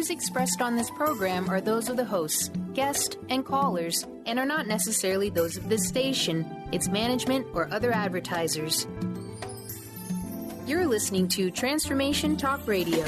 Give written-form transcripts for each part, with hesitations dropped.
views expressed on this program are those of the hosts, guests, and callers, and are not necessarily those of this station, its management, or other advertisers. You're listening to Transformation Talk Radio.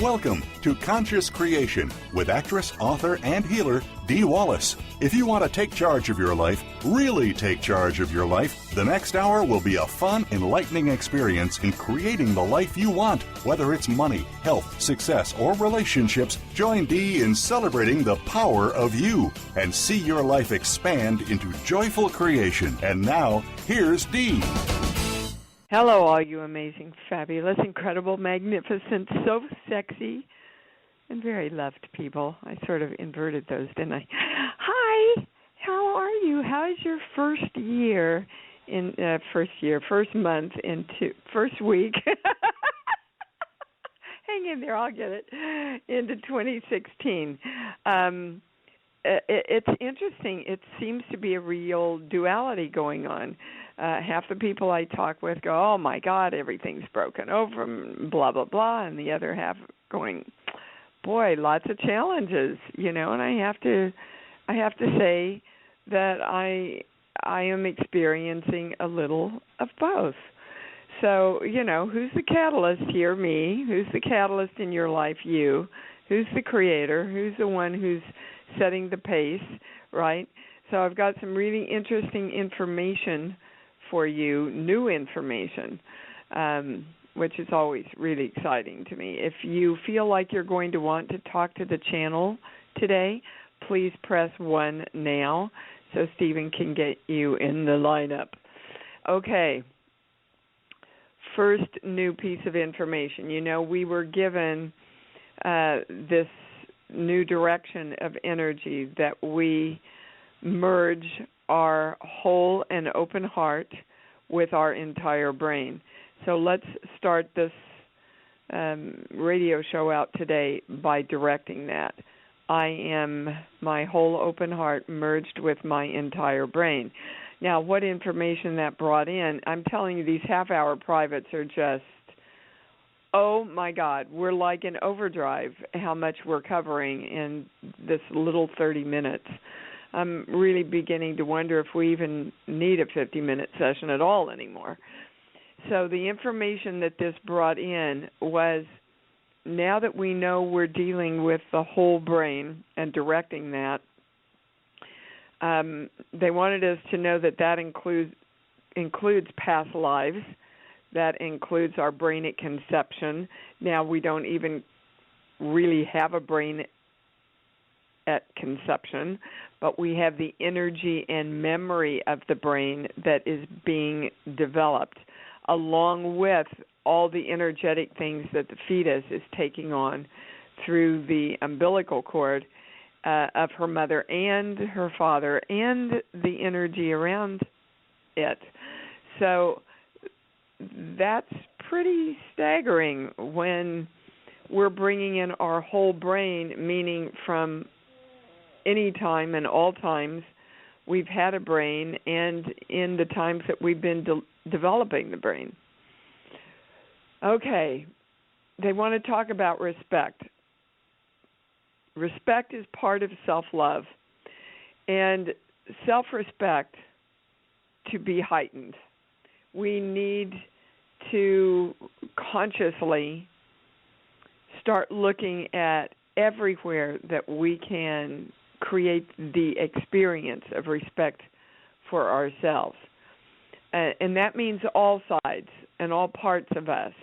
Welcome to Conscious Creation with actress, author, and healer Dee Wallace. If you want to take charge of your life, really take charge of your life, the next hour will be a fun, enlightening experience in creating the life you want. Whether it's money, health, success, or relationships, join Dee in celebrating the power of you and see your life expand into joyful creation. And now, here's Dee. Hello, all you amazing, fabulous, incredible, magnificent, so sexy, and very loved people. I sort of inverted those, didn't I? Hi, how are you? How is your first month into first week? Hang in there, I'll get it. Into 2016. It's interesting. It seems to be a real duality going on. Half the people I talk with go, oh, my God, everything's broken over, blah, blah, blah, and the other half going, boy, lots of challenges, and I have to say that I am experiencing a little of both. So, who's the catalyst here? Me. Who's the catalyst in your life? You. Who's the creator? Who's the one who's setting the pace, right? So I've got some really interesting information for you, new information, which is always really exciting to me. If you feel like you're going to want to talk to the channel today, please press 1 now so Stephen can get you in the lineup. Okay. First new piece of information. We were given this new direction of energy that we merge our whole and open heart with our entire brain. So let's start this radio show out today by directing that. I am my whole open heart merged with my entire brain. Now, what information that brought in, I'm telling you, these half-hour privates are just, oh, my God, we're like in overdrive how much we're covering in this little 30 minutes. I'm really beginning to wonder if we even need a 50-minute session at all anymore. So the information that this brought in was, now that we know we're dealing with the whole brain and directing that, they wanted us to know that includes past lives. That includes our brain at conception. Now, we don't even really have a brain at conception, but we have the energy and memory of the brain that is being developed, along with all the energetic things that the fetus is taking on through the umbilical cord of her mother and her father and the energy around it. So that's pretty staggering when we're bringing in our whole brain, meaning from any time and all times we've had a brain, and in the times that we've been developing the brain. Okay, they want to talk about respect. Respect is part of self-love, and self-respect to be heightened. We need to consciously start looking at everywhere that we can create the experience of respect for ourselves. And that means all sides and all parts of us.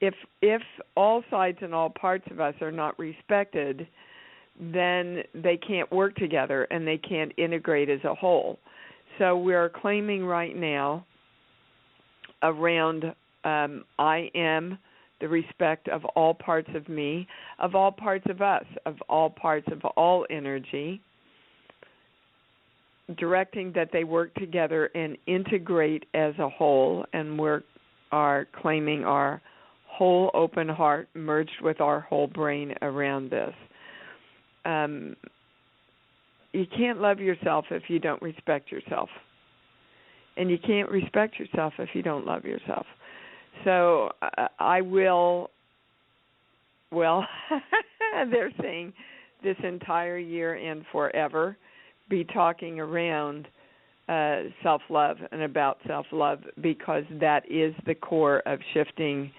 If all sides and all parts of us are not respected, then they can't work together and they can't integrate as a whole. So we are claiming right now around I am the respect of all parts of me, of all parts of us, of all parts of all energy, directing that they work together and integrate as a whole, and we are claiming our whole open heart merged with our whole brain around this. You can't love yourself if you don't respect yourself. And you can't respect yourself if you don't love yourself. So I will, well, they're saying this entire year and forever be talking around self-love and about self-love, because that is the core of shifting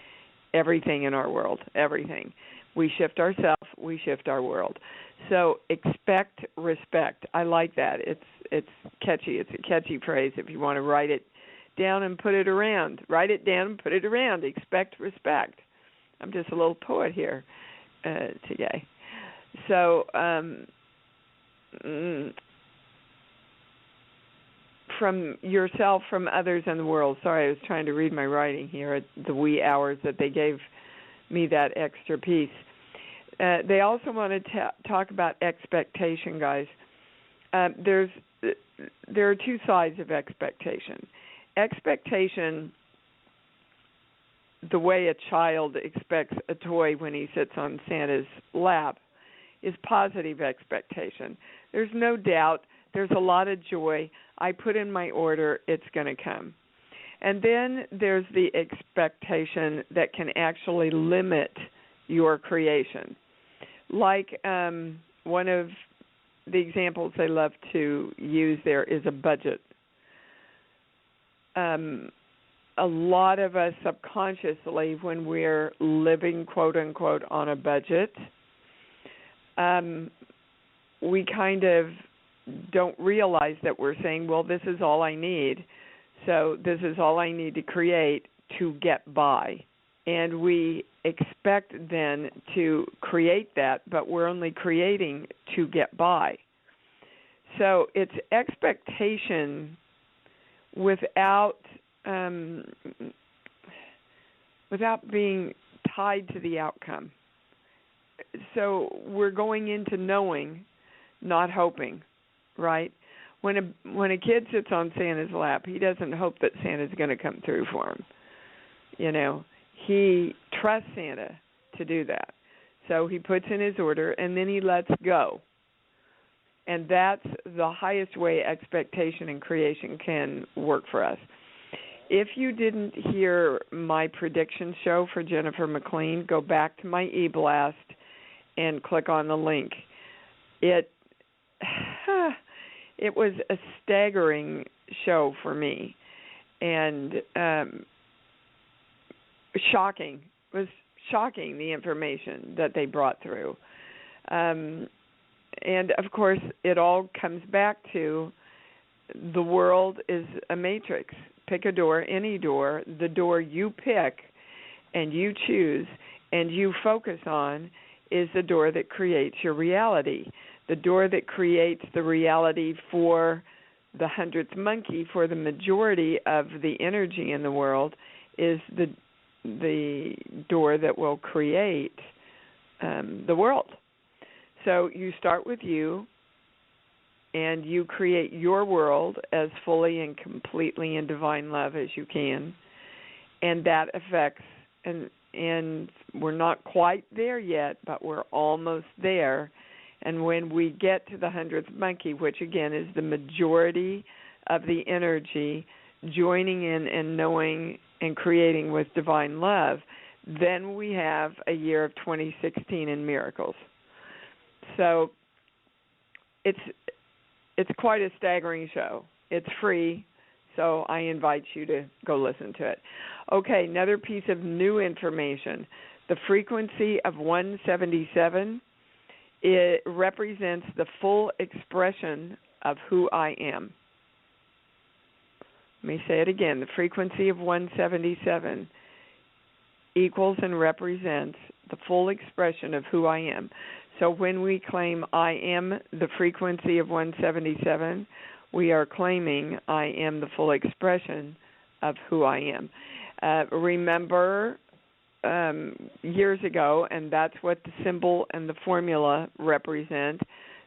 everything in our world, everything. We shift ourselves, we shift our world. So expect respect. I like that. It's catchy. It's a catchy phrase if you want to write it down and put it around. Write it down and put it around. Expect respect. I'm just a little poet here today. So from yourself, from others, and the world. Sorry, I was trying to read my writing here at the wee hours that they gave me that extra piece. They also want to talk about expectation, guys. There are two sides of expectation. Expectation, the way a child expects a toy when he sits on Santa's lap, is positive expectation. There's no doubt. There's a lot of joy. I put in my order, it's going to come. And then there's the expectation that can actually limit your creation. Like one of the examples they love to use there is a budget. A lot of us subconsciously, when we're living, quote unquote, on a budget, we kind of don't realize that we're saying, well, this is all I need. So this is all I need to create to get by. And we expect then to create that, but we're only creating to get by. So it's expectation without being tied to the outcome. So we're going into knowing, not hoping, right? When a kid sits on Santa's lap, he doesn't hope that Santa's going to come through for him. You know, he trusts Santa to do that. So he puts in his order, and then he lets go. And that's the highest way expectation and creation can work for us. If you didn't hear my prediction show for Jennifer McLean, go back to my e-blast and click on the link. It was a staggering show for me, and shocking. It was shocking, the information that they brought through. And, of course, it all comes back to the world is a matrix. Pick a door, any door. The door you pick and you choose and you focus on is the door that creates your reality. The door that creates the reality for the 100th monkey, for the majority of the energy in the world, is the door that will create the world. So you start with you, and you create your world as fully and completely in divine love as you can, and that affects, and we're not quite there yet, but we're almost there. And when we get to the 100th monkey, which again is the majority of the energy joining in and knowing and creating with divine love, then we have a year of 2016 in miracles. So it's quite a staggering show. It's free, so I invite you to go listen to it. Okay, another piece of new information. The frequency of 177, it represents the full expression of who I am. Let me say it again. The frequency of 177 equals and represents the full expression of who I am. So when we claim I am the frequency of 177, we are claiming I am the full expression of who I am. Remember years ago, and that's what the symbol and the formula represent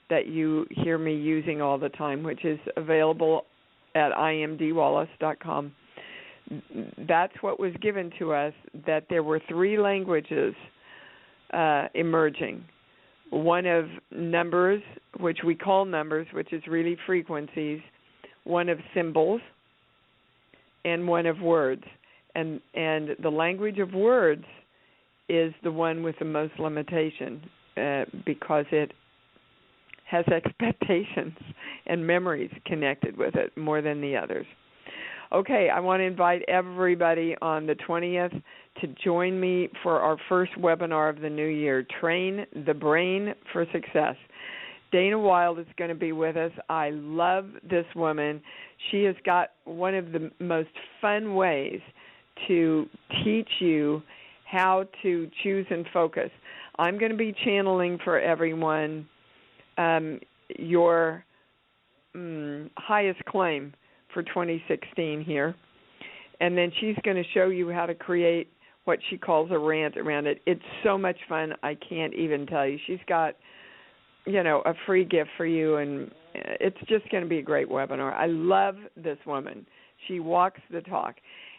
that you hear me using all the time, which is available at imdwallace.com. That's what was given to us, that there were three languages emerging. One of numbers, which we call numbers, which is really frequencies. One of symbols, and one of words. And the language of words is the one with the most limitation because it has expectations and memories connected with it more than the others. Okay, I want to invite everybody on the 20th to join me for our first webinar of the new year, Train the Brain for Success. Dana Wilde is going to be with us. I love this woman. She has got one of the most fun ways to teach you how to choose and focus. I'm going to be channeling for everyone your highest claim for 2016 here. And then she's going to show you how to create what she calls a rant around it. It's so much fun, I can't even tell you. She's got, a free gift for you, and it's just going to be a great webinar. I love this woman. She walks the talk.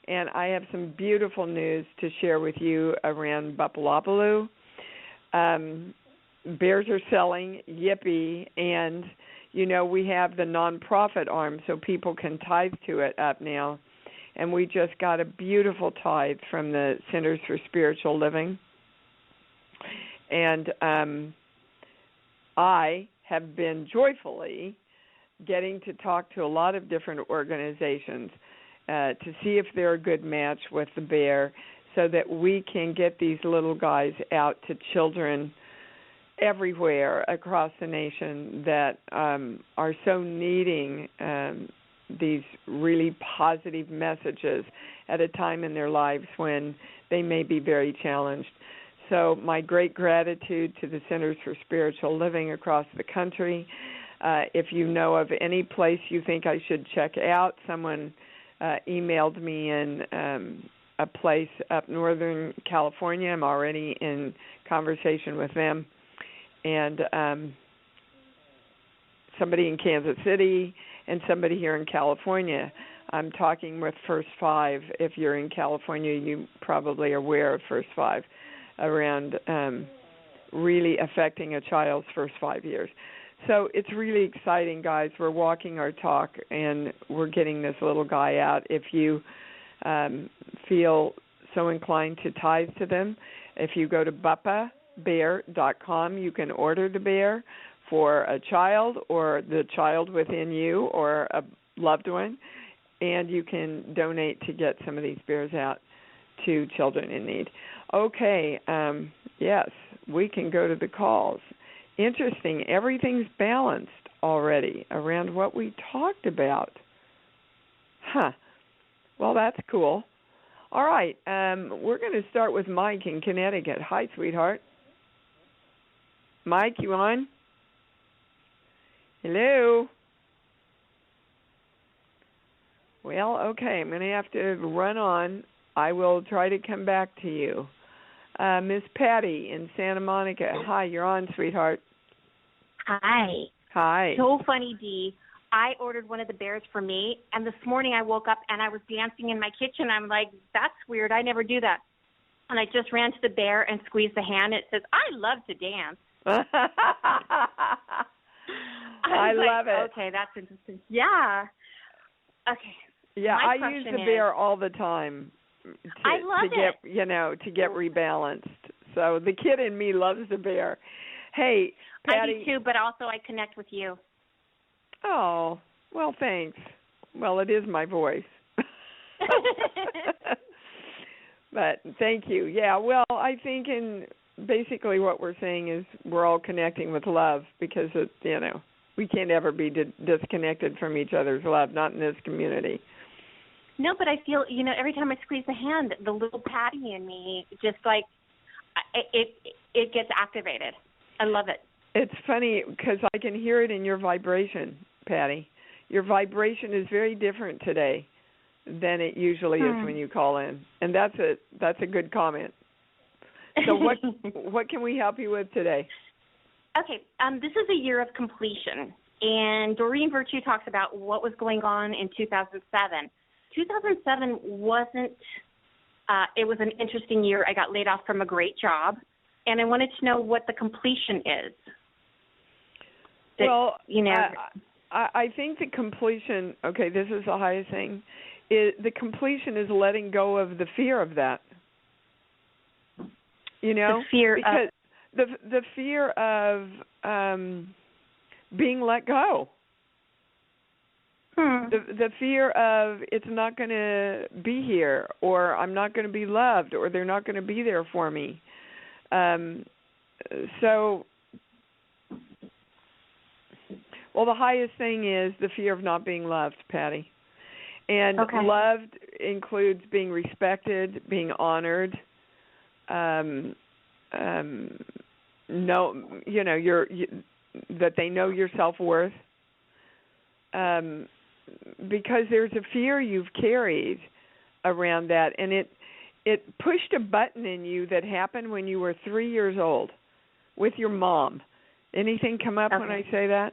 And I have some beautiful news to share with you around Bupalopaloo. Bears are selling, yippee, and, we have the nonprofit arm so people can tithe to it up now. And we just got a beautiful tithe from the Centers for Spiritual Living. And I have been joyfully getting to talk to a lot of different organizations to see if they're a good match with the bear so that we can get these little guys out to children everywhere across the nation that are so needing these really positive messages at a time in their lives when they may be very challenged. So my great gratitude to the Centers for Spiritual Living across the country. If you know of any place you think I should check out, someone emailed me in a place up Northern California. I'm already in conversation with them. And somebody in Kansas City and somebody here in California. I'm talking with First Five. If you're in California, you probably are aware of First Five around really affecting a child's first 5 years. So it's really exciting, guys. We're walking our talk, and we're getting this little guy out. If you feel so inclined to tithe to them, if you go to buppabear.com, you can order the bear for a child or the child within you or a loved one, and you can donate to get some of these bears out to children in need. Okay, yes, we can go to the calls. Interesting, everything's balanced already around what we talked about. Well, that's cool. All right, we're going to start with Mike in Connecticut. Hi, sweetheart. Mike, you on? Hello? Well, okay, I'm going to have to run on. I will try to come back to you. Miss Patty in Santa Monica. Hi, you're on, sweetheart. Hi. Hi. So funny, Dee. I ordered one of the bears for me, and this morning I woke up and I was dancing in my kitchen. I'm like, that's weird. I never do that. And I just ran to the bear and squeezed the hand. It says, I love to dance. I love it. Okay, that's interesting. Yeah. Okay. Yeah, I use the bear all the time. I love it. To get rebalanced. So the kid in me loves the bear. Hey, Patty. I do too, but also I connect with you. Oh, well, thanks. Well, it is my voice. But thank you. Yeah, well, I think basically what we're saying is we're all connecting with love because, we can't ever be disconnected from each other's love, not in this community. No, but I feel, every time I squeeze the hand, the little Patty in me just it gets activated. I love it. It's funny because I can hear it in your vibration, Patty. Your vibration is very different today than it usually is when you call in, and that's a good comment. So what can we help you with today? Okay, this is a year of completion, and Doreen Virtue talks about what was going on in 2007. 2007 wasn't, it was an interesting year. I got laid off from a great job, and I wanted to know what the completion is. I think the completion, okay, this is the highest thing, the completion is letting go of the fear of that. You know, because the fear of being let go. The fear of it's not going to be here, or I'm not going to be loved, or they're not going to be there for me. So, well, the highest thing is the fear of not being loved, Patty. And loved includes being respected, being honored. That they know your self-worth. Because there's a fear you've carried around that, and it pushed a button in you that happened when you were 3 years old with your mom. Anything come up when I say that?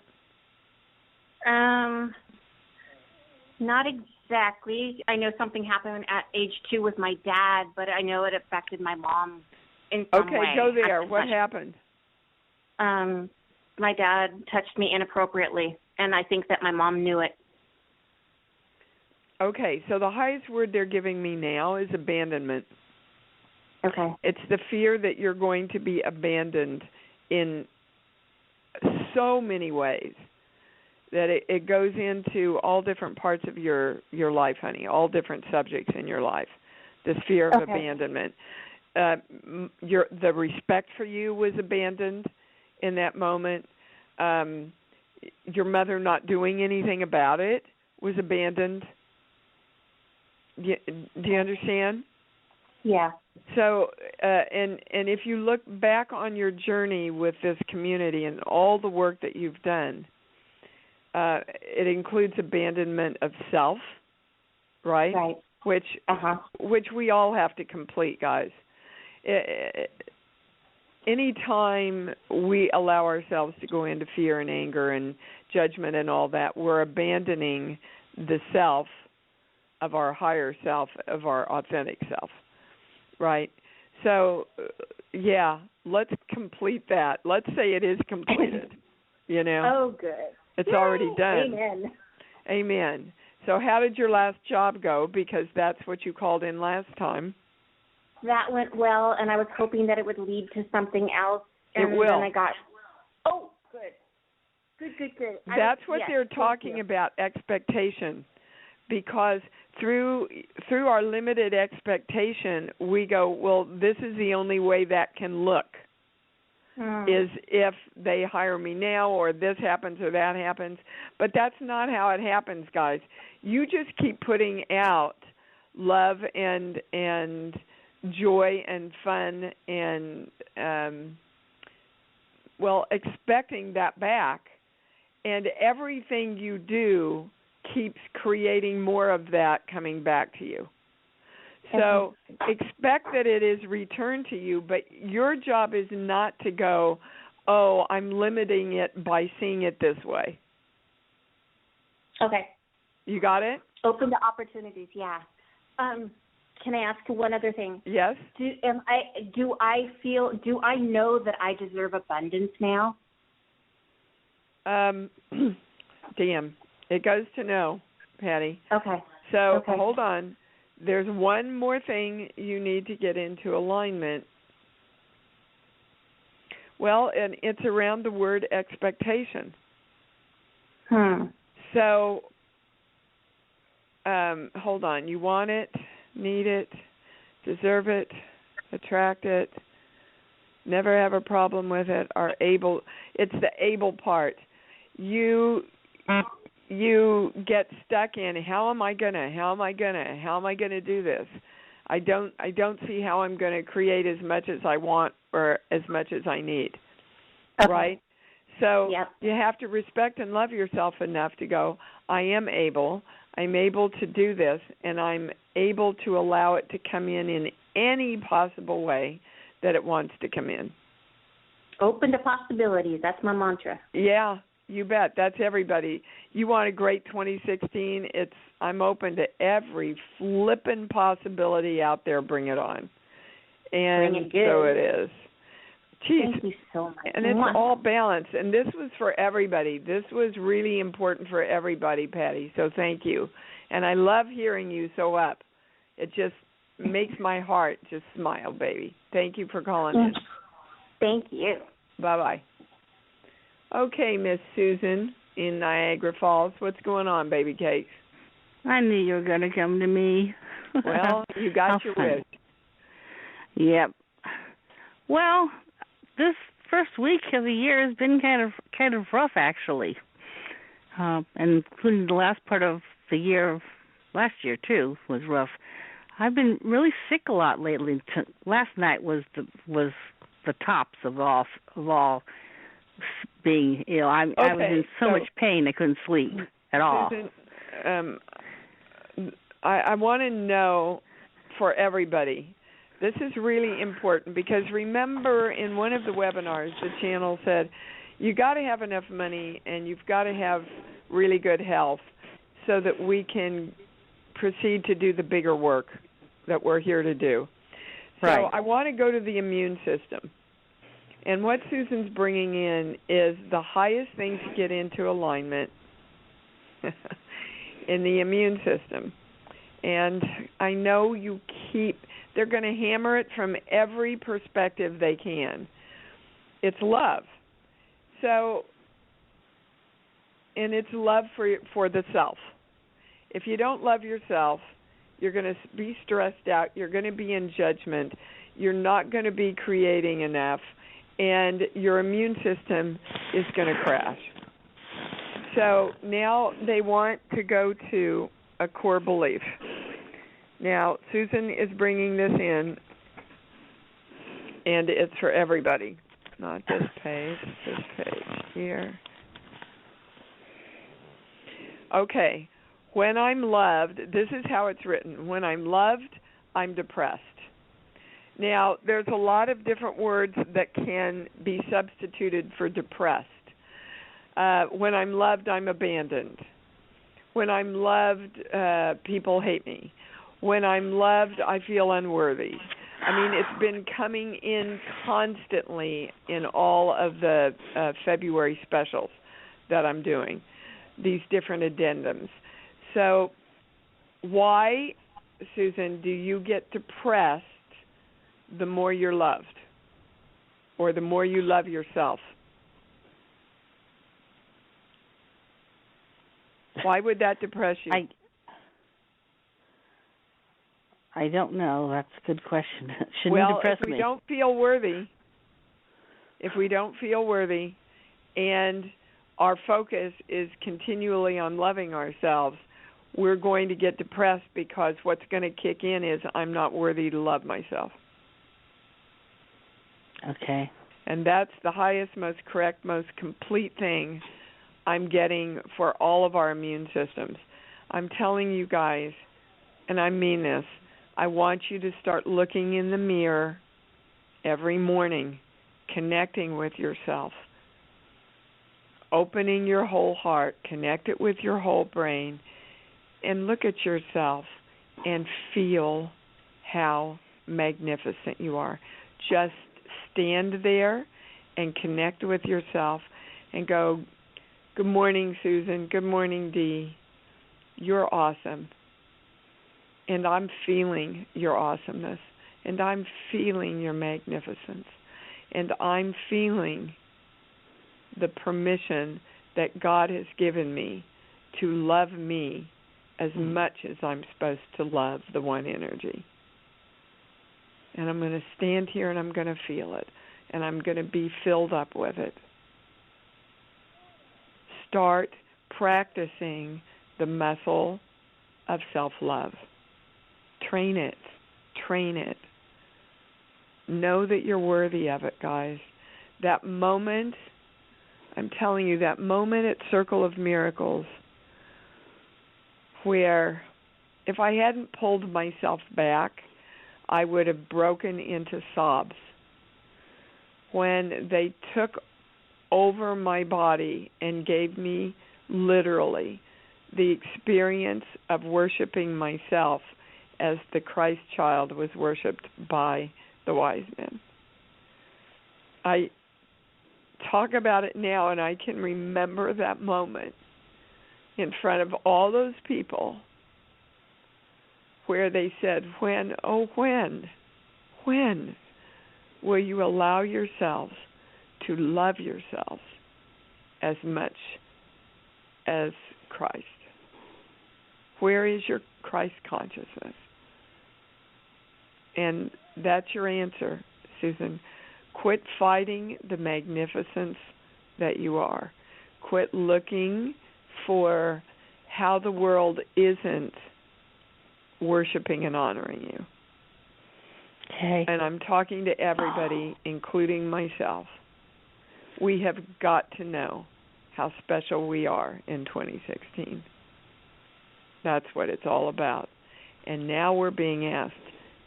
Not exactly. I know something happened at age 2 with my dad, but I know it affected my mom in some way. Okay, go there. What happened? My dad touched me inappropriately, and I think that my mom knew it. Okay, so the highest word they're giving me now is abandonment. Okay. It's the fear that you're going to be abandoned in so many ways that it goes into all different parts of your life, honey, all different subjects in your life, this fear of abandonment. The respect for you was abandoned in that moment. Your mother not doing anything about it was abandoned. Do you understand? Yeah. So, and if you look back on your journey with this community and all the work that you've done, it includes abandonment of self, right? Right. Which we all have to complete, guys. Anytime we allow ourselves to go into fear and anger and judgment and all that, we're abandoning the self of our higher self, of our authentic self, right? So, let's complete that. Let's say it is completed, you know? Oh, good. It's already done. Amen. Amen. So how did your last job go? Because that's what you called in last time. That went well, and I was hoping that it would lead to something else. And it will. Then I got, good. That's what they're talking about, expectation. Because through our limited expectation, we go, well, this is the only way that can look, is if they hire me now or this happens or that happens. But that's not how it happens, guys. You just keep putting out love and joy and fun and, expecting that back. And everything you do keeps creating more of that coming back to you. So expect that it is returned to you, but your job is not to go, oh, I'm limiting it by seeing it this way. Okay. You got it? Open to opportunities, yeah. Can I ask one other thing? Yes. Do I know that I deserve abundance now? Damn. It goes to no, Patty. Okay. So hold on. There's one more thing you need to get into alignment. Well, and it's around the word expectation. So, hold on. You want it, need it, deserve it, attract it, never have a problem with it, are able. It's the able part. You get stuck in how am I gonna do this? I don't see how I'm gonna create as much as I want or as much as I need. Right? So you have to respect and love yourself enough to go, I'm able to do this, and I'm able to allow it to come in any possible way that it wants to come in. Open to possibilities. That's my mantra. Yeah. You bet. That's everybody. You want a great 2016, I'm open to every flippin' possibility out there. Bring it on. And bring it good. So it is. Jeez. Thank you so much. And it's all balanced. And this was for everybody. This was really important for everybody, Patty. So thank you. And I love hearing you so up. It just makes my heart just smile, baby. Thank you for calling in. Thank you. Bye-bye. Okay, Miss Susan in Niagara Falls. What's going on, baby cakes? I knew you were going to come to me. Well, you got your wish. Yep. Well, this first week of the year has been kind of rough, actually, and including the last part of the year. Last year too was rough. I've been really sick a lot lately. Last night was the tops of all being ill. I was in so much pain I couldn't sleep at all. Susan, I want to know for everybody. This is really important because remember in one of the webinars the channel said you got to have enough money and you've got to have really good health so that we can proceed to do the bigger work that we're here to do. So right. I want to go to the immune system. And what Susan's bringing in is the highest thing to get into alignment in the immune system. And I know they're going to hammer it from every perspective they can. It's love. So, and it's love for the self. If you don't love yourself, you're going to be stressed out. You're going to be in judgment. You're not going to be creating enough. And your immune system is going to crash. So now they want to go to a core belief. Now, Susan is bringing this in, and it's for everybody. Not this page here. Okay. When I'm loved, this is how it's written. When I'm loved, I'm depressed. Now, there's a lot of different words that can be substituted for depressed. When I'm loved, I'm abandoned. When I'm loved, people hate me. When I'm loved, I feel unworthy. I mean, it's been coming in constantly in all of the February specials that I'm doing, these different addendums. So why, Susan, do you get depressed the more you're loved or the more you love yourself? Why would that depress you? I don't know. That's a good question. Shouldn't depress me. If we don't feel worthy and our focus is continually on loving ourselves, we're going to get depressed because what's going to kick in is I'm not worthy to love myself. Okay. And that's the highest, most correct, most complete thing I'm getting for all of our immune systems. I'm telling you guys, and I mean this, I want you to start looking in the mirror every morning, connecting with yourself, opening your whole heart, connect it with your whole brain, and look at yourself and feel how magnificent you are. Just stand there and connect with yourself and go, good morning, Susan. Good morning, Dee. You're awesome. And I'm feeling your awesomeness. And I'm feeling your magnificence. And I'm feeling the permission that God has given me to love me as much as I'm supposed to love the one energy. And I'm going to stand here and I'm going to feel it. And I'm going to be filled up with it. Start practicing the muscle of self-love. Train it. Train it. Know that you're worthy of it, guys. That moment, I'm telling you, that moment at Circle of Miracles where if I hadn't pulled myself back, I would have broken into sobs. When they took over my body and gave me literally the experience of worshiping myself as the Christ child was worshipped by the wise men. I talk about it now and I can remember that moment in front of all those people where they said, when will you allow yourselves to love yourselves as much as Christ? Where is your Christ consciousness? And that's your answer, Susan. Quit fighting the magnificence that you are. Quit looking for how the world isn't worshiping and honoring you. Okay. And I'm talking to everybody, including myself. We have got to know how special we are in 2016. That's what it's all about. And now we're being asked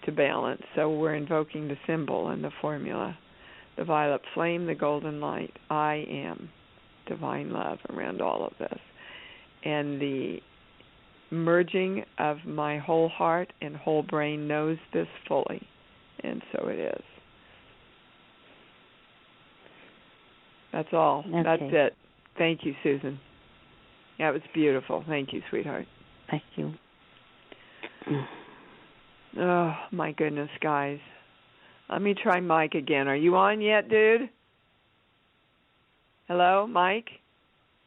to balance. So we're invoking the symbol and the formula, the violet flame, the golden light. I am divine love around all of this. And the merging of my whole heart and whole brain knows this fully. And so it is. That's all. Okay. That's it. Thank you, Susan. That was beautiful. Thank you, sweetheart. Thank you. Oh, my goodness, guys. Let me try Mike again. Are you on yet, dude? Hello, Mike?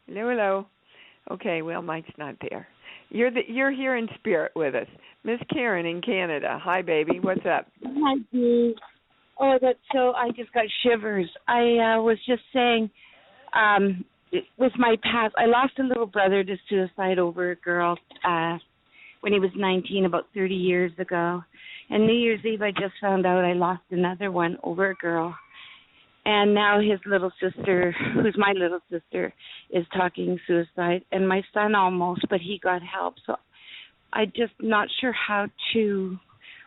Hello. Okay, well, Mike's not there. You're here in spirit with us. Miss Karen in Canada. Hi, baby. What's up? Hi, Dee. Oh, that's so, I just got shivers. I was just saying, with my past, I lost a little brother to suicide over a girl when he was 19, about 30 years ago. And New Year's Eve, I just found out I lost another one over a girl. And now his little sister, who's my little sister, is talking suicide. And my son almost, but he got help. So I'm just not sure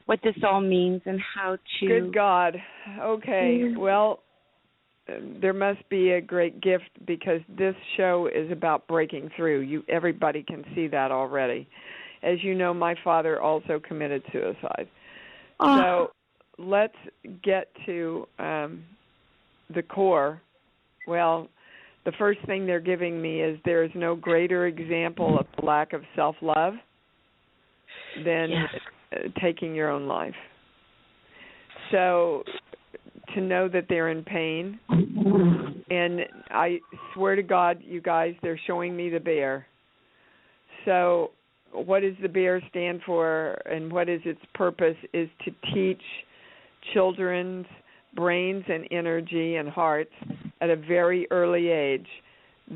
what this all means and how to... Good God. Okay. Well, there must be a great gift because this show is about breaking through. Everybody can see that already. As you know, my father also committed suicide. So let's get to the core. Well, the first thing they're giving me is there is no greater example of lack of self-love than taking your own life. So to know that they're in pain, and I swear to God, you guys, they're showing me the bear. So what does the bear stand for and what is its purpose is to teach children's brains and energy and hearts at a very early age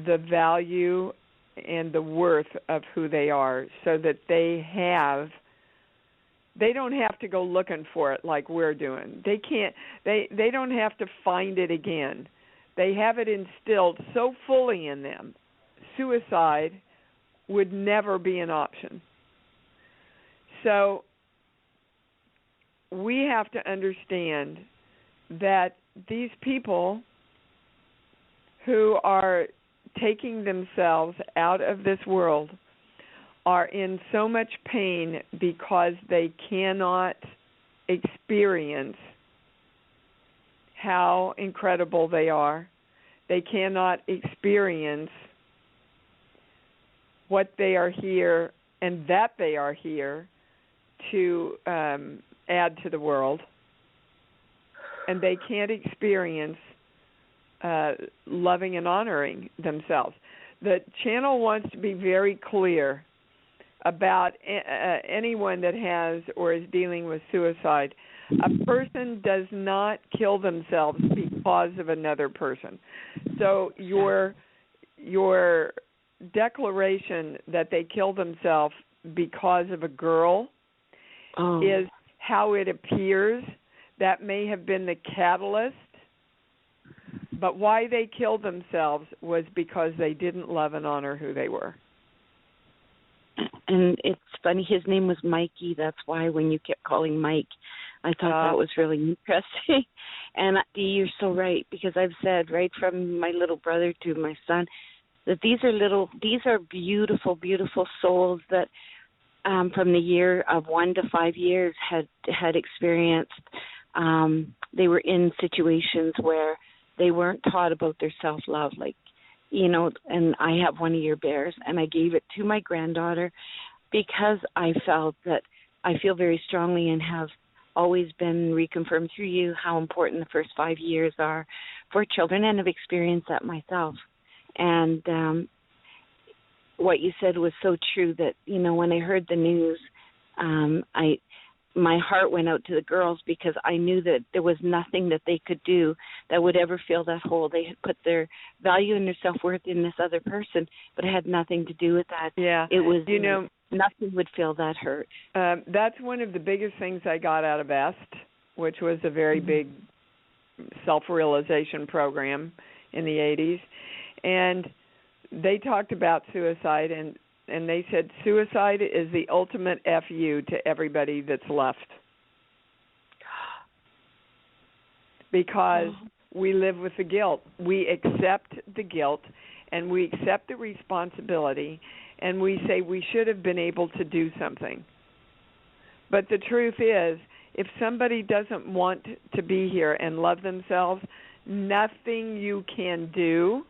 the value and the worth of who they are so that they don't have to go looking for it like we're doing. They don't have to find it again. They have it instilled so fully in them. Suicide would never be an option. So we have to understand that these people who are taking themselves out of this world are in so much pain because they cannot experience how incredible they are. They cannot experience what they are here and that they are here to add to the world. And they can't experience loving and honoring themselves. The channel wants to be very clear about anyone that has or is dealing with suicide. A person does not kill themselves because of another person. So your declaration that they kill themselves because of a girl is how it appears. That may have been the catalyst, but why they killed themselves was because they didn't love and honor who they were. And it's funny, his name was Mikey. That's why when you kept calling Mike, I thought that was really interesting. And you're so right, because I've said right from my little brother to my son that these are beautiful, beautiful souls that from the year of 1 to 5 years had experienced. They were in situations where they weren't taught about their self-love, like, and I have one of your bears, and I gave it to my granddaughter because I felt that I feel very strongly and have always been reconfirmed through you how important the first 5 years are for children, and have experienced that myself. And what you said was so true that, when I heard the news, my heart went out to the girls, because I knew that there was nothing that they could do that would ever fill that hole. They had put their value and their self-worth in this other person, but it had nothing to do with that. Yeah. It was, nothing would fill that hurt. That's one of the biggest things I got out of EST, which was a very big self-realization program in the 80s. And they talked about suicide, and they said suicide is the ultimate FU to everybody that's left. Because we live with the guilt. We accept the guilt, and we accept the responsibility, and we say we should have been able to do something. But the truth is, if somebody doesn't want to be here and love themselves, nothing you can do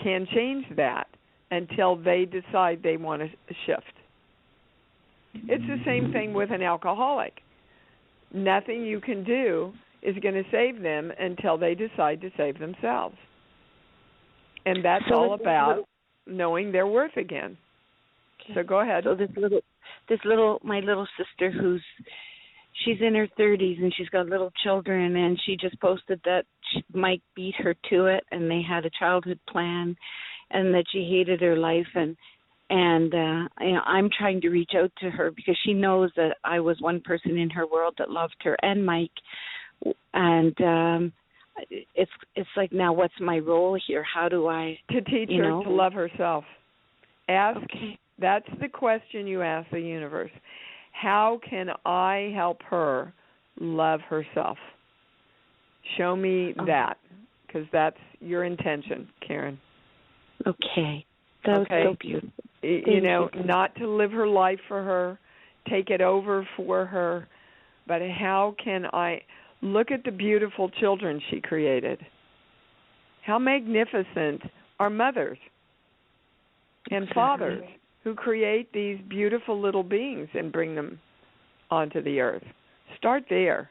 can change that until they decide they want to shift. It's the same thing with an alcoholic. Nothing you can do is going to save them until they decide to save themselves. And that's all about knowing their worth again. Okay. So go ahead. So my little sister, she's in her 30s and she's got little children, and she just posted that Mike beat her to it, and they had a childhood plan, and that she hated her life, and I'm trying to reach out to her because she knows that I was one person in her world that loved her and Mike, and it's like, now what's my role here? How do I teach her to love herself? Okay. That's the question you ask the universe. How can I help her love herself? Show me that, because that's your intention, Karen. Okay. That was so beautiful. Not to live her life for her, take it over for her, but how can I look at the beautiful children she created? How magnificent are mothers and fathers who create these beautiful little beings and bring them onto the earth. Start there.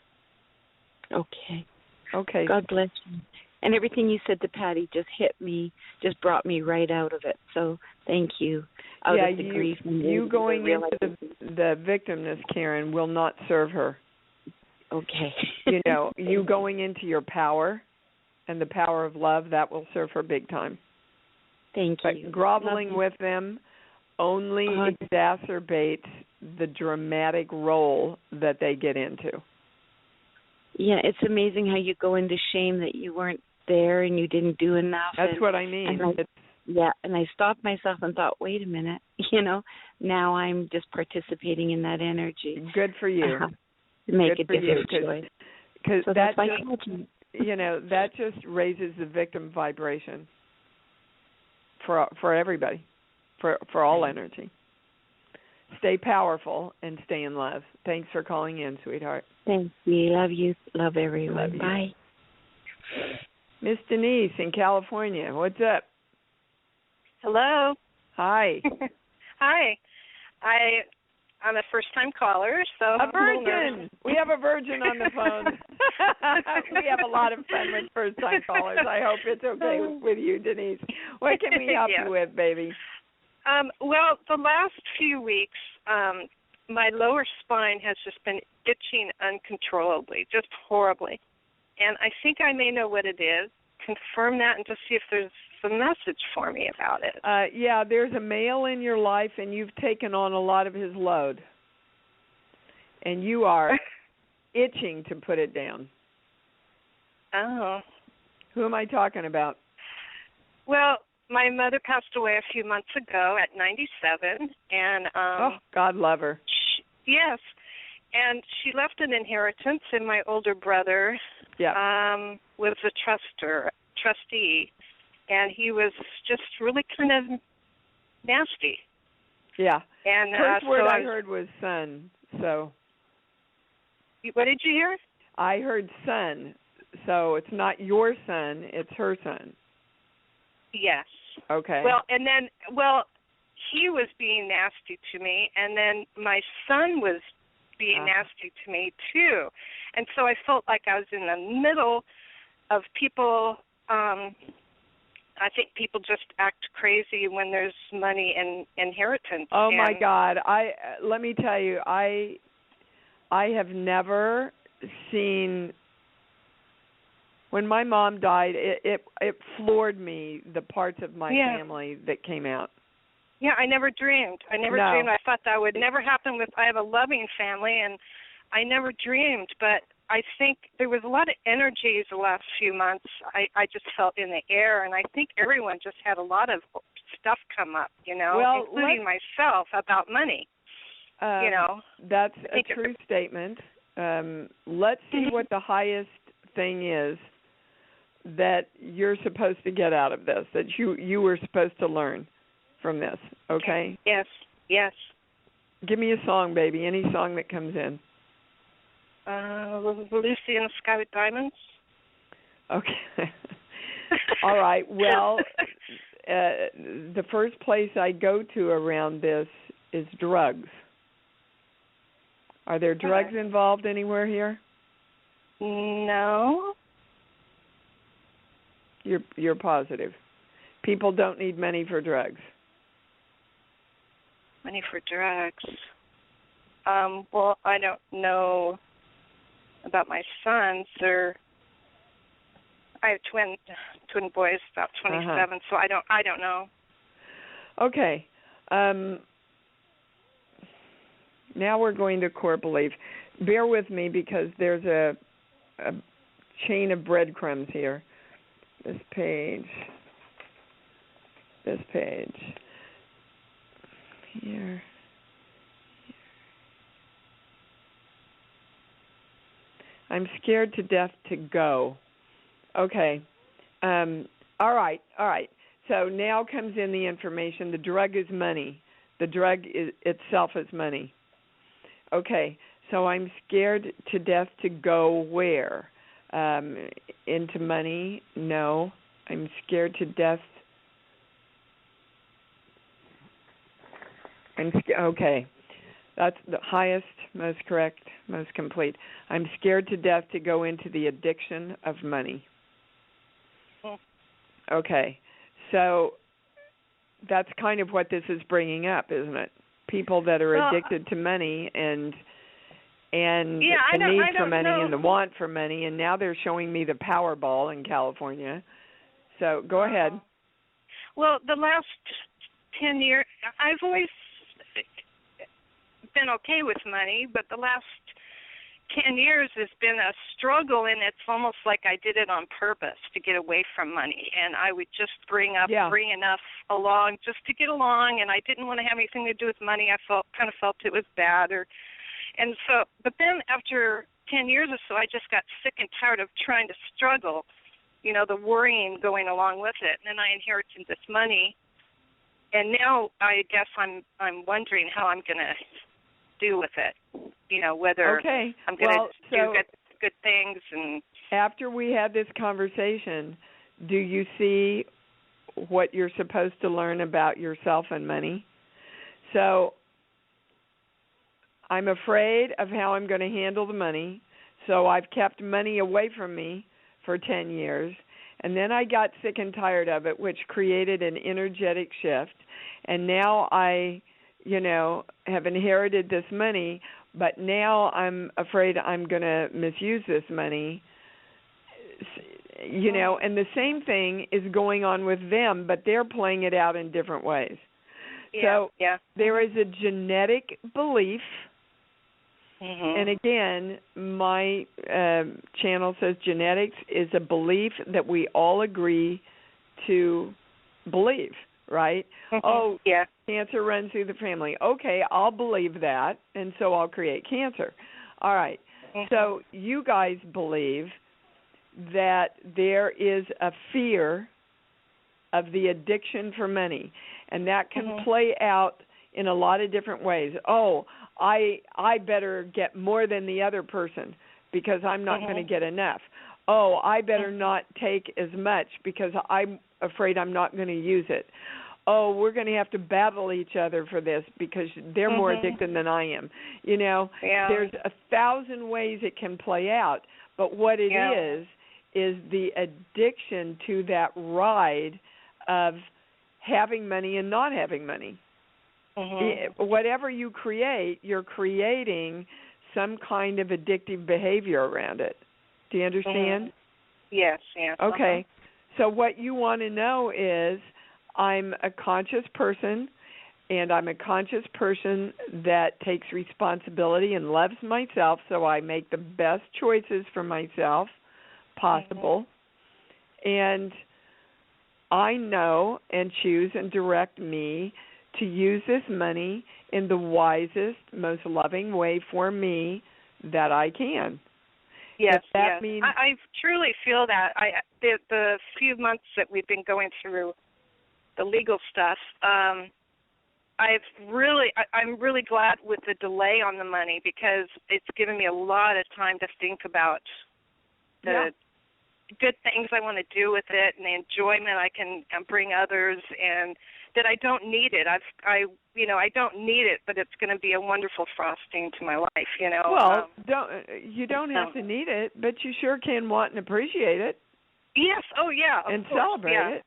Okay. Okay. God bless you. And everything you said to Patty just hit me, just brought me right out of it. So thank you. Out of the grief. You going into the victimness, Karen, will not serve her. Okay. You going into your power and the power of love, that will serve her big time. Thank you. But groveling with them only exacerbates the dramatic role that they get into. Yeah, it's amazing how you go into shame that you weren't there and you didn't do enough. That's what I mean. And I stopped myself and thought, wait a minute, now I'm just participating in that energy. Good for you. To make a different choice. Because so that just raises the victim vibration for everybody, for all energy. Stay powerful and stay in love. Thanks for calling in, sweetheart. Thank you. Love you. Love everyone. Love you. Bye. Miss Denise in California. What's up? Hello. Hi. Hi. I'm a first-time caller, so a virgin. We have a virgin on the phone. We have a lot of fun with first-time callers. I hope it's okay with you, Denise. What can we help you with, baby? Well, the last few weeks, my lower spine has just been itching uncontrollably, just horribly. And I think I may know what it is. Confirm that and just see if there's a message for me about it. Yeah, there's a male in your life, and you've taken on a lot of his load. And you are itching to put it down. Oh. Who am I talking about? Well, my mother passed away a few months ago at 97, and God love her. Yes, and she left an inheritance, and my older brother was a trustee, and he was just really kind of nasty. Yeah. And first word I heard was son. So. What did you hear? I heard son. So it's not your son; it's her son. Yes. Okay. Well, and then, he was being nasty to me, and then my son was being nasty to me too. And so I felt like I was in the middle of people. I think people just act crazy when there's money and inheritance. Oh my God! Let me tell you, I have never seen. When my mom died, it floored me, the parts of my family that came out. Yeah, I never dreamed. I thought that would never happen I have a loving family, and I never dreamed, but I think there was a lot of energies the last few months I just felt in the air, and I think everyone just had a lot of stuff come up, including myself, about money. That's a true statement. Let's see what the highest thing is that you're supposed to get out of this, that you were supposed to learn from this, okay? Yes. Give me a song, baby, any song that comes in. Lucy in the Sky with Diamonds. Okay. All right. Well, the first place I go to around this is drugs. Are there drugs involved anywhere here? No. You're positive. People don't need money for drugs. Money for drugs. Well, I don't know about my sons. I have twin boys, about 27, so I don't know. Okay. Now we're going to core belief. Bear with me because there's a chain of breadcrumbs here. This page. Here. I'm scared to death to go. Okay. All right. So now comes in the information. The drug is money. The drug itself is money. Okay. So I'm scared to death to go where? Into money? No. I'm scared to death. Okay. That's the highest, most correct, most complete. I'm scared to death to go into the addiction of money. Okay. So that's kind of what this is bringing up, isn't it? People that are addicted to money and the need for money and the want for money, and now they're showing me the Powerball in California. So go ahead. Well, the last 10 years, I've always been okay with money, but the last 10 years has been a struggle, and it's almost like I did it on purpose to get away from money, and I would just bring enough along just to get along, and I didn't want to have anything to do with money. I kind of felt it was bad, but then after 10 years or so, I just got sick and tired of trying to struggle, the worrying going along with it, and then I inherited this money, and now I guess I'm wondering how I'm going to do with it, whether I'm going to do good things. And after we had this conversation, do you see what you're supposed to learn about yourself and money? So I'm afraid of how I'm going to handle the money, so I've kept money away from me for 10 years, and then I got sick and tired of it, which created an energetic shift, and now I have inherited this money, but now I'm afraid I'm going to misuse this money, and the same thing is going on with them, but they're playing it out in different ways. There is a genetic belief, and again, my channel says genetics is a belief that we all agree to believe. Right? Cancer runs through the family. Okay, I'll believe that, and so I'll create cancer. All right. So you guys believe that there is a fear of the addiction for money, and that can play out in a lot of different ways. Oh, I better get more than the other person because I'm not going to get enough. Oh, I better not take as much because I'm afraid I'm not going to use it. oh, we're going to have to battle each other for this because they're more addicted than I am. You know, there's 1,000 ways it can play out, but what it is the addiction to that ride of having money and not having money. Whatever you create, you're creating some kind of addictive behavior around it. Do you understand? Yes, yes. Okay. So what you want to know is, I'm a conscious person, and I'm a conscious person that takes responsibility and loves myself, so I make the best choices for myself possible. And I know and choose and direct me to use this money in the wisest, most loving way for me that I can. Yes, that means I truly feel that. The few months that we've been going through the legal stuff, I'm really glad with the delay on the money because it's given me a lot of time to think about the good things I want to do with it and the enjoyment I can bring others, and that I don't need it. I don't need it, but it's going to be a wonderful frosting to my life. Well, you don't have to need it, but you sure can want and appreciate it. Yes. Oh, yeah. And course. celebrate it.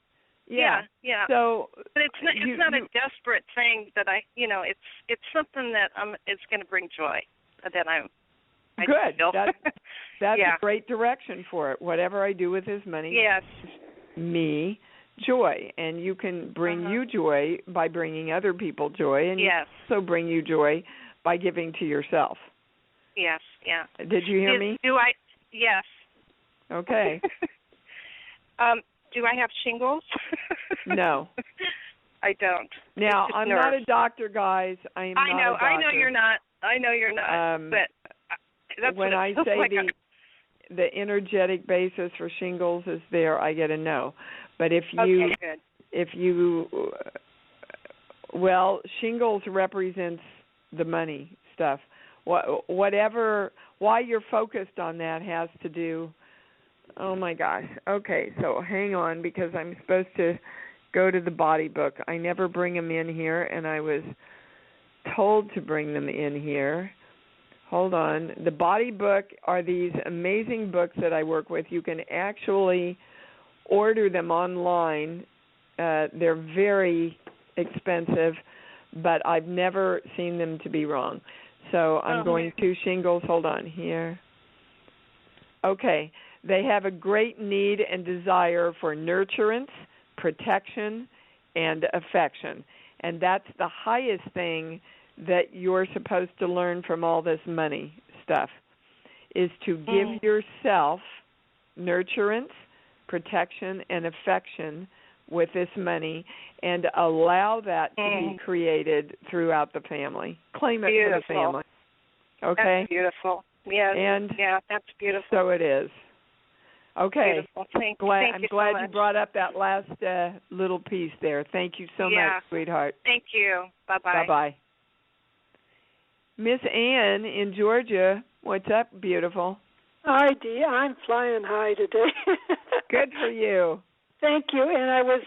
Yeah. So, but it's not a desperate thing that it's something that it's going to bring joy. That I good. Feel. That's a great direction for it. Whatever I do with this money, me joy, and you can bring you joy by bringing other people joy, and you also bring you joy by giving to yourself. Yes. Yeah. Did you hear me? Do I? Yes. Okay. Do I have shingles? No. I don't. Now, I'm not a doctor, guys. I know you're not. But that's when I say like the energetic basis for shingles is there, I get a no. But if you shingles represents the money stuff. Why you're focused on that has to do. Oh, my gosh. Okay, so hang on, because I'm supposed to go to the body book. I never bring them in here, and I was told to bring them in here. Hold on. The body book are these amazing books that I work with. You can actually order them online. They're very expensive, but I've never seen them to be wrong. So I'm going to shingles. Hold on here. Okay. They have a great need and desire for nurturance, protection, and affection. And that's the highest thing that you're supposed to learn from all this money stuff, is to give yourself nurturance, protection, and affection with this money, and allow that to be created throughout the family. Claim it for the family. Okay? That's beautiful. Yeah, that's beautiful. So it is. Okay. I'm glad you brought up that last little piece there. Thank you so much, sweetheart. Thank you. Bye-bye. Bye-bye. Miss Ann in Georgia, what's up, beautiful? Hi, Dee. I'm flying high today. Good for you. Thank you. And I was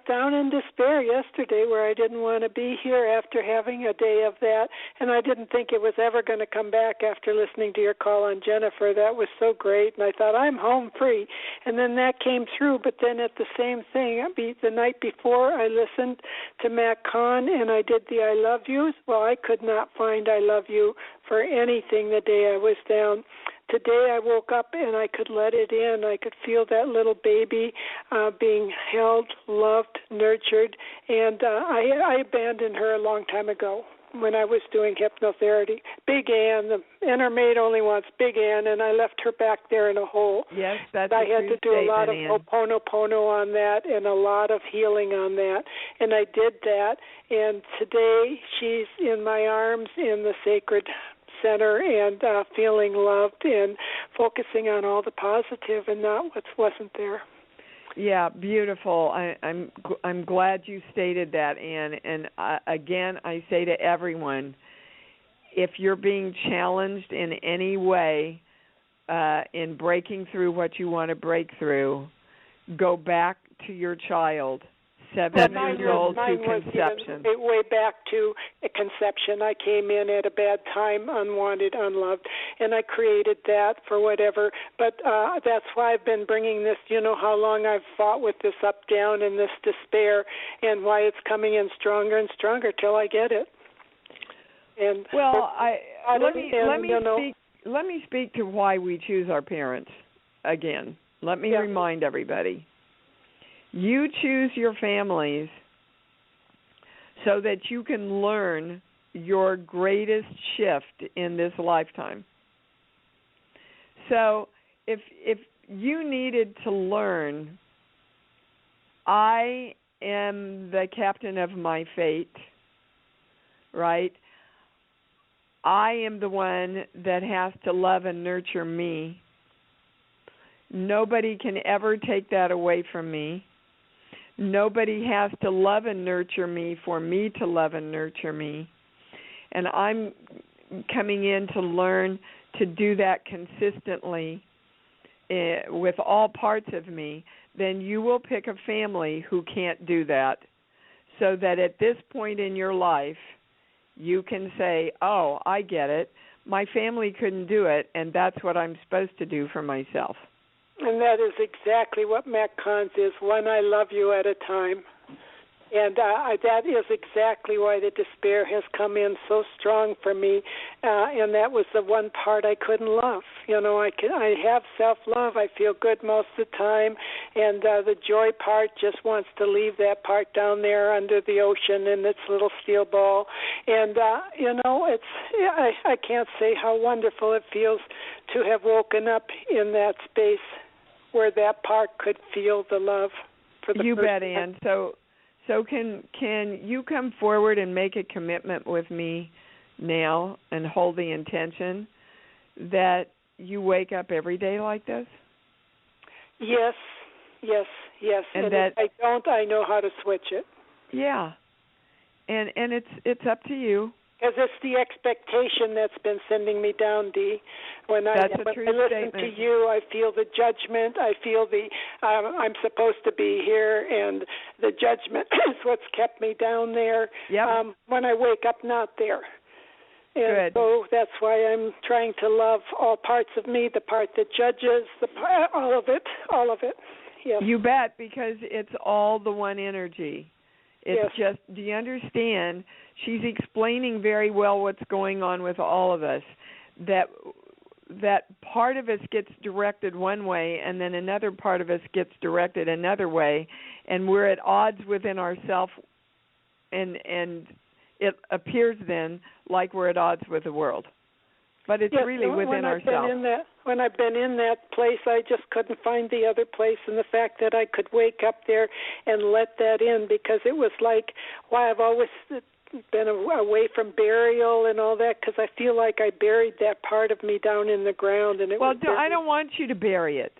down in despair yesterday where I didn't want to be here after having a day of that, and I didn't think it was ever going to come back after listening to your call on Jennifer. That was so great, and I thought, I'm home free. And then that came through, but then at the same thing, the night before I listened to Matt Kahn, and I did the I love yous. Well, I could not find I love you for anything the day I was down. Today I woke up and I could let it in. I could feel that little baby being held, loved, nurtured, and I abandoned her a long time ago when I was doing hypnotherapy. Big Ann, the inner maid only wants Big Ann, and I left her back there in a hole. Yes, that's I had to do a lot of Ann. Ho'oponopono on that and a lot of healing on that, and I did that, and today she's in my arms in the sacred center and feeling loved and focusing on all the positive and not what wasn't there. Yeah, beautiful. I'm glad you stated that, Ann. And again, I say to everyone, if you're being challenged in any way in breaking through what you want to break through, go back to your child. 7 years old to conception. Way back to conception. I came in at a bad time, unwanted, unloved, and I created that for whatever. But that's why I've been bringing this, how long I've fought with this up, down, and this despair, and why it's coming in stronger and stronger till I get it. And well, let me speak to why we choose our parents again. Let me remind everybody. You choose your families so that you can learn your greatest shift in this lifetime. So if you needed to learn, I am the captain of my fate, right? I am the one that has to love and nurture me. Nobody can ever take that away from me. Nobody has to love and nurture me for me to love and nurture me. And I'm coming in to learn to do that consistently with all parts of me. Then you will pick a family who can't do that, so that at this point in your life, you can say, oh, I get it. My family couldn't do it, and that's what I'm supposed to do for myself. And that is exactly what Mac Cons is, one I love you at a time. And that is exactly why the despair has come in so strong for me. And that was the one part I couldn't love. I have self-love. I feel good most of the time. And the joy part just wants to leave that part down there under the ocean in its little steel ball. And, I can't say how wonderful it feels to have woken up in that space where that part could feel the love for the You first bet, time. Ann. So can you come forward and make a commitment with me now and hold the intention that you wake up every day like this? Yes. And that, if I don't, I know how to switch it. Yeah. And it's up to you. Because it's the expectation that's been sending me down, Dee. When I listen to you, I feel the judgment. I feel I'm supposed to be here, and the judgment is what's kept me down there. Yep. When I wake up, not there. And Good. so that's why I'm trying to love all parts of me, the part that judges, all of it. Yes. You bet, because it's all the one energy. It's just, do you understand? She's explaining very well what's going on with all of us, that part of us gets directed one way and then another part of us gets directed another way, and we're at odds within ourselves, and it appears then like we're at odds with the world. But it's really within ourselves. When I've been in that place, I just couldn't find the other place, and the fact that I could wake up there and let that in, because it was like why I've always been away from burial and all that, because I feel like I buried that part of me down in the ground. And I don't want you to bury it.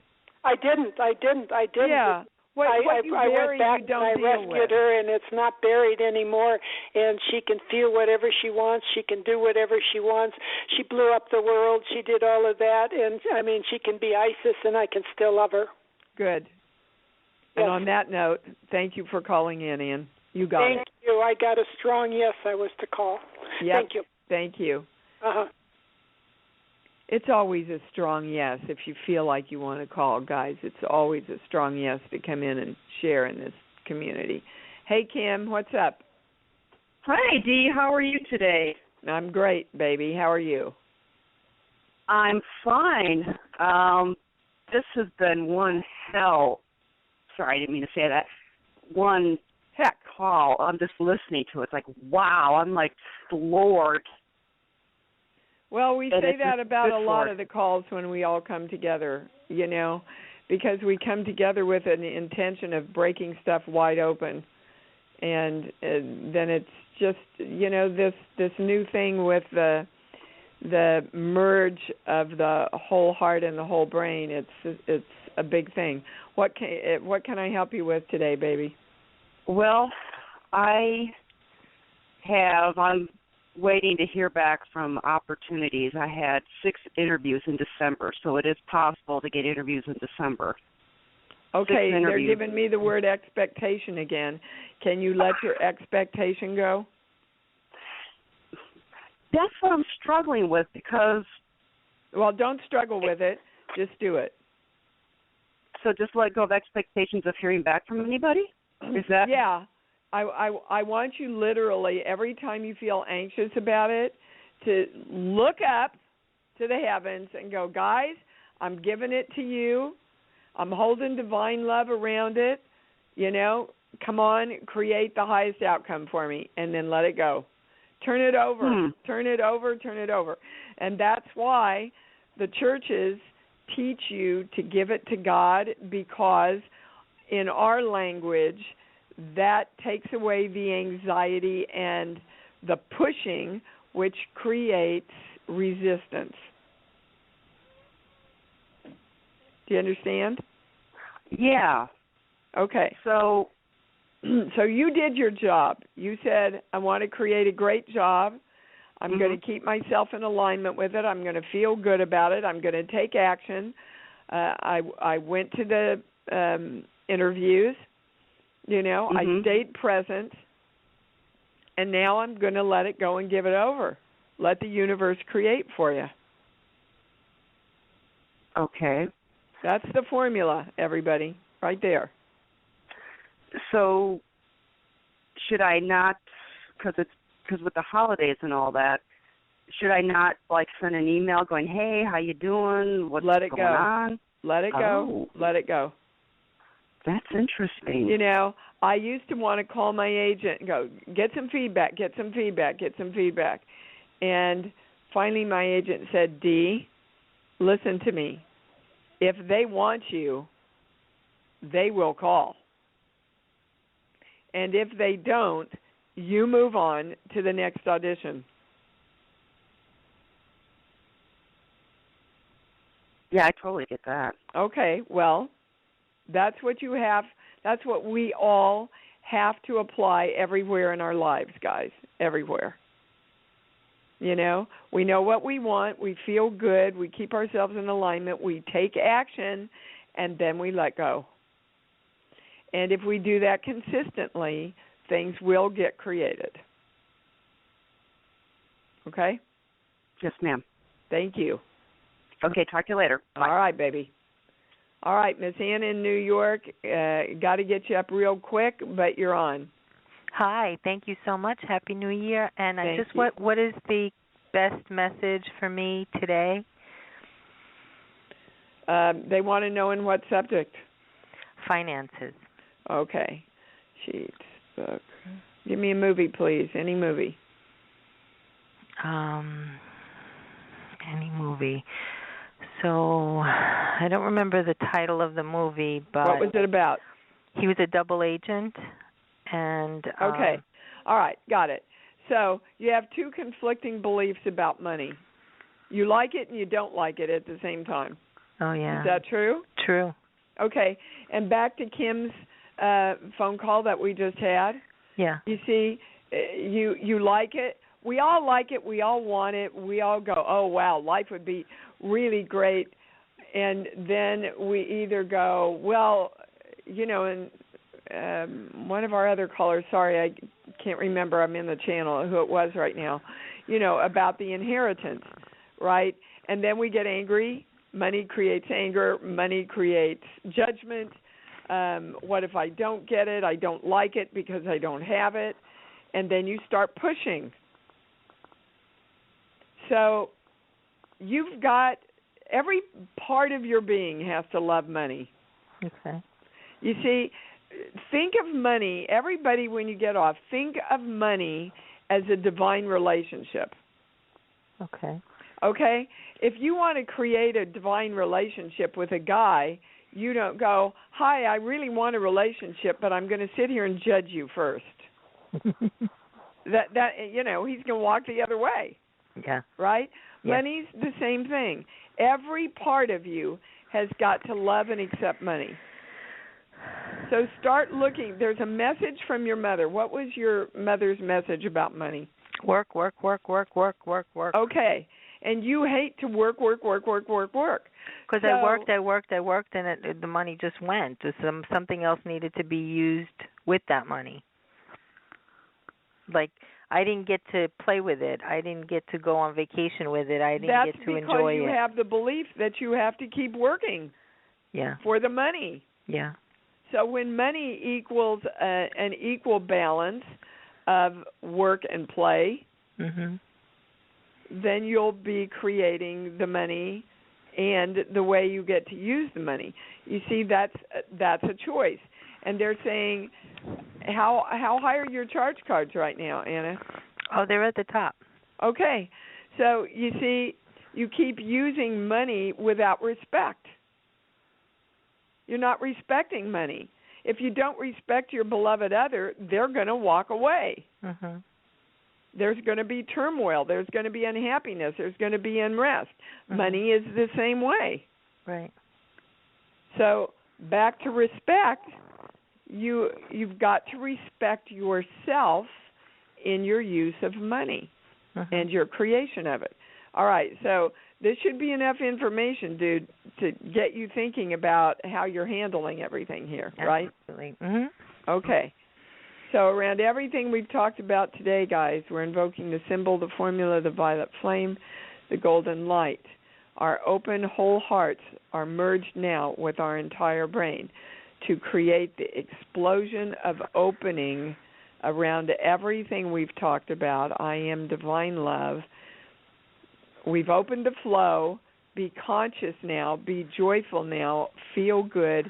I didn't. Yeah. What you bury, I went back you don't and I deal rescued with. her, and it's not buried anymore, and she can feel whatever she wants. She can do whatever she wants. She blew up the world. She did all of that, and, she can be ISIS, and I can still love her. Good. Yes. And on that note, thank you for calling in, Ann. You got it. Thank you. I got a strong yes I was to call. Yep. Thank you. Thank you. Uh-huh. It's always a strong yes if you feel like you want to call, guys. It's always a strong yes to come in and share in this community. Hey, Kim, what's up? Hi, Dee. How are you today? I'm great, baby. How are you? I'm fine. This has been one hell. Sorry, I didn't mean to say that. One heck call. I'm just listening to it. It's like, wow. I'm like floored. Well, we say that about a lot of the calls when we all come together, because we come together with an intention of breaking stuff wide open. And then it's just, this new thing with the merge of the whole heart and the whole brain. It's a big thing. What can I help you with today, baby? Well, I'm waiting to hear back from opportunities. I had 6 interviews in December, so it is possible to get interviews in December. Okay, they're interviews. giving me the word expectation again. Can you let your expectation go? That's what I'm struggling with because... Well, don't struggle with it. Just do it. So just let go of expectations of hearing back from anybody? Is that... Yeah. I want you literally, every time you feel anxious about it, to look up to the heavens and go, guys, I'm giving it to you. I'm holding divine love around it. You know, come on, create the highest outcome for me, and then let it go. Turn it over, turn it over, turn it over. And that's why the churches teach you to give it to God, because in our language, that takes away the anxiety and the pushing, which creates resistance. Do you understand? Yeah. Okay. So you did your job. You said, I want to create a great job. I'm going to keep myself in alignment with it. I'm going to feel good about it. I'm going to take action. I went to the interviews. You know, I stayed present. And now I'm going to let it go and give it over. Let the universe create for you. Okay. That's the formula, everybody, right there. So should I not, because with the holidays and all that, should I not like send an email going, hey, how you doing? What's going on? Let it go. Let it go. That's interesting. You know, I used to want to call my agent and go, get some feedback, get some feedback, get some feedback. And finally my agent said, Dee, listen to me. If they want you, they will call. And if they don't, you move on to the next audition. Yeah, I totally get that. Okay, well, that's what you have. That's what we all have to apply everywhere in our lives, guys, everywhere. You know, we know what we want. We feel good. We keep ourselves in alignment. We take action, and then we let go. And if we do that consistently, things will get created. Okay? Yes, ma'am. Thank you. Okay, talk to you later. Bye. All right, baby. All right, Miss Ann in New York, got to get you up real quick, but you're on. Hi, thank you so much. Happy New Year. And what is the best message for me today? They want to know in what subject? Finances. Okay. Sheets, book. Give me a movie, please. Any movie. Any movie. So I don't remember the title of the movie, but what was it about? He was a double agent, and okay, all right, got it. So you have two conflicting beliefs about money. You like it and you don't like it at the same time. Oh yeah. Is that true? True. Okay, and back to Kim's phone call that we just had. Yeah. You see, you like it. We all like it. We all want it. We all go, oh, wow, life would be really great. And then we either go, well, you know, and one of our other callers, sorry, I can't remember, I'm in the channel, who it was right now, you know, about the inheritance, right? And then we get angry. Money creates anger. Money creates judgment. What if I don't get it? I don't like it because I don't have it. And then you start pushing. So you've got, every part of your being has to love money. Okay. You see, think of money, everybody when you get off, think of money as a divine relationship. Okay. Okay? If you want to create a divine relationship with a guy, you don't go, hi, I really want a relationship, but I'm going to sit here and judge you first. that you know, he's going to walk the other way. Yeah. Right? Yeah. Money's the same thing. Every part of you has got to love and accept money. So start looking. There's a message from your mother. What was your mother's message about money? Work, work, work, work, work, work, work. Okay. and you hate to work. Because I worked, and the money just went. Something else needed to be used with that money. Like, I didn't get to play with it. I didn't get to go on vacation with it. I didn't get to enjoy it. That's because you have the belief that you have to keep working for the money. Yeah. So when money equals an equal balance of work and play, then you'll be creating the money and the way you get to use the money. You see, that's a choice. And they're saying, how high are your charge cards right now, Anna? Oh, they're at the top. Okay. So you see, you keep using money without respect. You're not respecting money. If you don't respect your beloved other, they're going to walk away. There's going to be turmoil. There's going to be unhappiness. There's going to be unrest. Money is the same way. Right. So back to respect, you've got to respect yourself in your use of money and your creation of it. All right, so this should be enough information, dude, to get you thinking about how you're handling everything here, right? Absolutely. Okay. So around everything we've talked about today, guys, we're invoking the symbol, the formula, the violet flame, the golden light. Our open, whole hearts are merged now with our entire brain to create the explosion of opening around everything we've talked about. I am divine love. We've opened the flow. Be conscious now. Be joyful now. Feel good.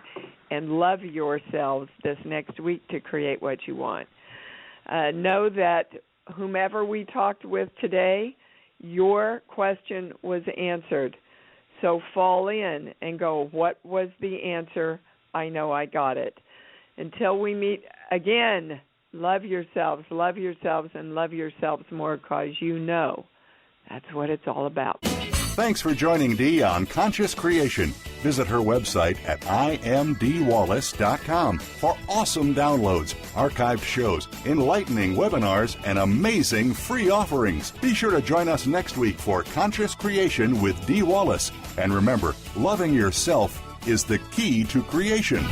And love yourselves this next week to create what you want. Know that whomever we talked with today, your question was answered. So fall in and go, what was the answer? I know I got it. Until we meet again, love yourselves, and love yourselves more, because you know that's what it's all about. Thanks for joining Dee on Conscious Creation. Visit her website at imdwallace.com for awesome downloads, archived shows, enlightening webinars, and amazing free offerings. Be sure to join us next week for Conscious Creation with Dee Wallace. And remember, loving yourself is the key to creation.